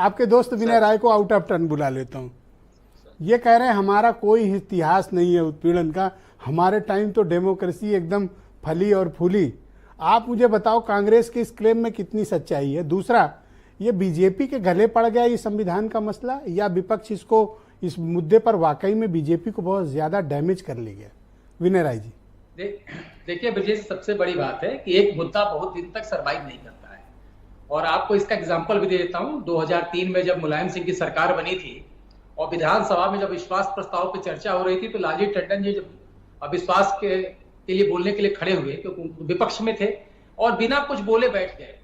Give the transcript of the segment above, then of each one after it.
आपके दोस्त विनय राय को आउट ऑफ टर्न बुला लेता हूँ। ये कह रहे हैं हमारा कोई इतिहास नहीं है उत्पीड़न का, हमारे टाइम तो डेमोक्रेसी एकदम फली और फूली। आप मुझे बताओ कांग्रेस के इस क्लेम में कितनी सच्चाई है। दूसरा, ये बीजेपी के गले पड़ गया ये संविधान का मसला, या विपक्ष इसको इस मुद्दे पर वाकई में बीजेपी को बहुत ज्यादा डैमेज कर ले गया? विनय राय जी। देखिए ब्रजेश, सबसे बड़ी बात है कि एक मुद्दा बहुत दिन तक सरवाइव नहीं करता है, और आपको इसका एग्जांपल भी दे देता हूं। 2003 में जब मुलायम सिंह की सरकार बनी थी और विधानसभा में जब विश्वास प्रस्ताव पर चर्चा हो रही थी, तो लालजी टंडन जी जब अविश्वास के लिए बोलने के लिए खड़े हुए, क्योंकि विपक्ष में थे, और बिना कुछ बोले बैठ गए,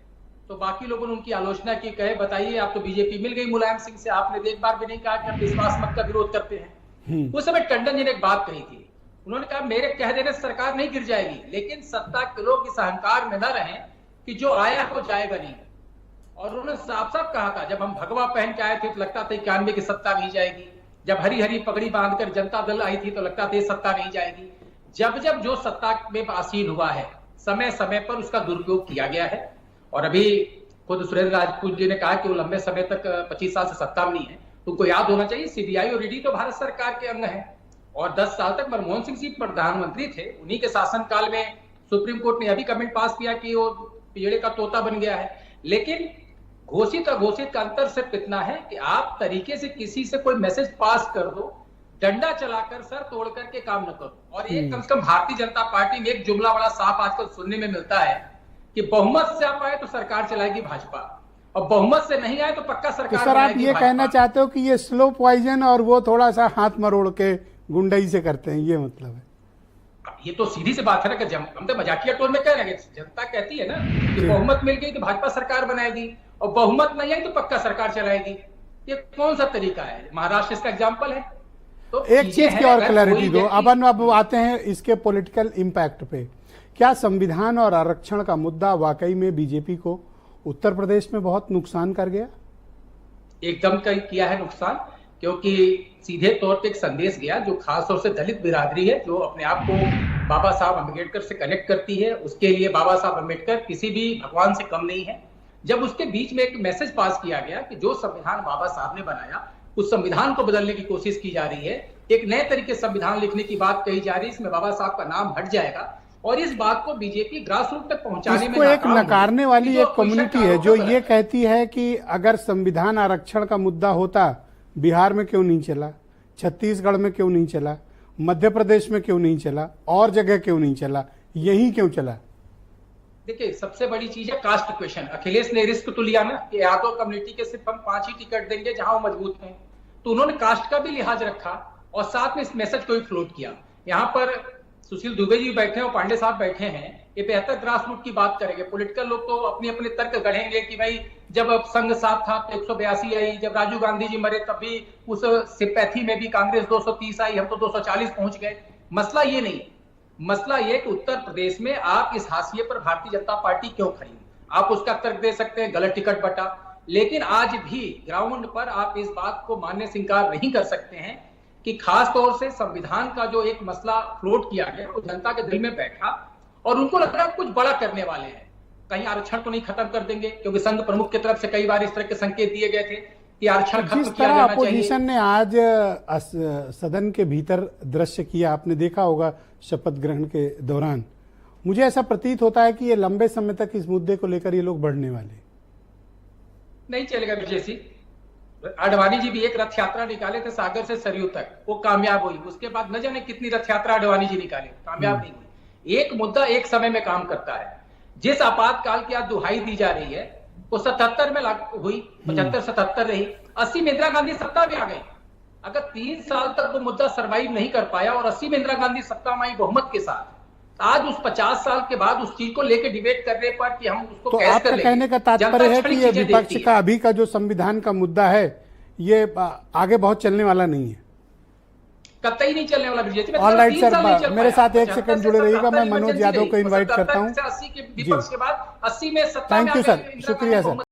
तो बाकी लोगों ने उनकी आलोचना की, कहे बताइए आप तो बीजेपी मिल गई मुलायम सिंह से, आपने एक बार भी नहीं कहा कि हम विश्वास मत का विरोध करते हैं। उस समय टंडन जी ने एक बात कही थी, उन्होंने कहा मेरे कह देने से सरकार नहीं गिर जाएगी, लेकिन सत्ता के लोग इस अहंकार में न रहें कि जो आया वो जाएगा नहीं। और उन्होंने साफ साफ कहा था, जब हम भगवा पहन के आए थे तो लगता था 91 की सत्ता नहीं जाएगी, जब हरी हरी पगड़ी बांधकर जनता दल आई थी तो लगता था ये सत्ता नहीं जाएगी। जब जब जो सत्ता में आसीन हुआ है, समय समय पर उसका दुरुपयोग किया गया है। और अभी खुद सुरेंद्र राजपूत जी ने कहा कि वो लंबे समय तक 25 साल से सत्ता में नहीं है। तुमको याद होना चाहिए सीबीआई और ईडी तो भारत सरकार के अंग है, और 10 साल तक मनमोहन सिंह जी प्रधानमंत्री थे, उन्हीं के शासनकाल में सुप्रीम कोर्ट ने अभी कमेंट पास किया कि वो पिजड़े का तोता बन गया है। लेकिन घोषित अघोषित का अंतर सिर्फ इतना है कि आप तरीके से किसी से कोई मैसेज पास कर दो, डंडा चलाकर सर तोड़ करके काम न करो। और एक कम से कम भारतीय जनता पार्टी में एक जुमला बड़ा साफ आजकल सुनने में मिलता है कि बहुमत से आप आए तो सरकार चलाएगी भाजपा, और बहुमत से नहीं आए तो पक्का सरकार। तो सर आप ये कहना चाहते हो कि ये स्लो पॉइजन और वो थोड़ा सा हाथ मरोड़ के गुंडई से करते हैं, ये मतलब है? ये तो सीधी सी बात है ना कि हम तो मजाकिया टोन में कह रहे हैं, जनता कहती है ना कि बहुमत मिल गई तो भाजपा सरकार बनाएगी, और बहुमत नहीं आई तो पक्का सरकार चलाएगी। ये कौन सा तरीका है? महाराष्ट्र इसका एग्जाम्पल है। तो एक चीज की और क्लैरिटी दो, अब आते हैं इसके पॉलिटिकल इम्पैक्ट पे। क्या संविधान और आरक्षण का मुद्दा वाकई में बीजेपी को उत्तर प्रदेश में बहुत नुकसान कर गया? एकदम किया है नुकसान, क्योंकि सीधे तौर पे एक संदेश गया जो खास तौर से दलित बिरादरी है, जो अपने आप को बाबा साहब अम्बेडकर से कनेक्ट करती है। उसके लिए बाबा साहब अम्बेडकर किसी भी भगवान से कम नहीं है। जब उसके बीच में एक मैसेज पास किया गया कि जो संविधान बाबा साहब ने बनाया उस संविधान को बदलने की कोशिश की जा रही है, एक नए तरीके से संविधान लिखने की बात कही जा रही है, इसमें बाबा साहब का नाम हट जाएगा, और इस बात को बीजेपी ग्रास रूट तक पहुंचाने में एक नकारने वाली एक कम्युनिटी है जो ये कहती है कि अगर संविधान आरक्षण का मुद्दा होता, बिहार में क्यों नहीं चला, छत्तीसगढ़ में क्यों नहीं चला, मध्य प्रदेश में क्यों नहीं चला, और जगह क्यों नहीं चला, यही क्यों चला? देखिए सबसे बड़ी चीज है कास्ट इक्वेशन। अखिलेश ने रिस्क तो लिया ना कि यादव कम्युनिटी के सिर्फ हम 5 ही टिकट देंगे जहां वो मजबूत हैं, तो उन्होंने कास्ट का भी लिहाज रखा और साथ में इस मैसेज को भी फ्लोट किया। यहाँ पर सुशील दुबे जी बैठे हैं और पांडे साहब बैठे हैं, ये बेहतर ग्रास रूट की बात करेंगे। पॉलिटिकल लोग तो अपने अपने तर्क गढ़ेंगे कि भाई जब संघ साथ था तो 182 आई, जब राजीव गांधी जी मरे तब भी उस सिंपैथी में भी कांग्रेस 230 आई, हम तो 240 पहुंच गए। मसला ये नहीं, मसला ये कि उत्तर प्रदेश में आप इस हाशिए पर भारतीय जनता पार्टी क्यों खड़ी? आप उसका तर्क दे सकते हैं गलत टिकट बटा, लेकिन आज भी ग्राउंड पर आप इस बात को मानने से इंकार नहीं कर सकते हैं कि खास तौर से संविधान का जो एक मसला फ्लोट किया गया वो जनता के दिल में बैठा, और उनको लग रहा है कुछ बड़ा करने वाले हैं। कहीं आरक्षण तो नहीं खत्म कर देंगे, क्योंकि संघ प्रमुख की तरफ से कई बार इस तरह के संकेत दिए गए थे कि आरक्षण खत्म किया जाना चाहिए। अपोजिशन ने आज सदन के भीतर दृश्य किया, आपने देखा होगा शपथ ग्रहण के दौरान, मुझे ऐसा प्रतीत होता है कि ये लंबे समय तक इस मुद्दे को लेकर ये लोग बढ़ने वाले नहीं चलेगा। विजय सिंह आडवाणी जी भी एक रथ यात्रा निकाले थे सागर से सरयू तक, वो कामयाब हुई। उसके बाद न जाने कितनी रथ यात्रा आडवाणी जी निकाले, कामयाब नहीं हुई। एक मुद्दा एक समय में काम करता है। जिस आपातकाल की आज दुहाई दी जा रही है वो 77 में लागू हुई, 75-77 रही, 80 में इंदिरा गांधी सत्ता में आ गई। अगर 3 साल तक वो मुद्दा सरवाइव नहीं कर पाया और 80 में इंदिरा गांधी सत्ता में आई बहुमत के साथ, आज उस 50 साल के बाद उस चीज को लेकर डिबेट करने पर कि हम उसको तो आपका कहने का तात्पर्य है कि ये विपक्ष का अभी का जो संविधान का मुद्दा है ये आगे बहुत चलने वाला नहीं है? कतई नहीं चलने वाला। ऑलराइट सर, मेरे साथ 1 सेकंड जुड़े रहिएगा, मैं मनोज यादव को इनवाइट करता हूं। 80 के विपक्ष के बाद 80 में सत्ता में आ गए। थैंक यू सर, शुक्रिया सर।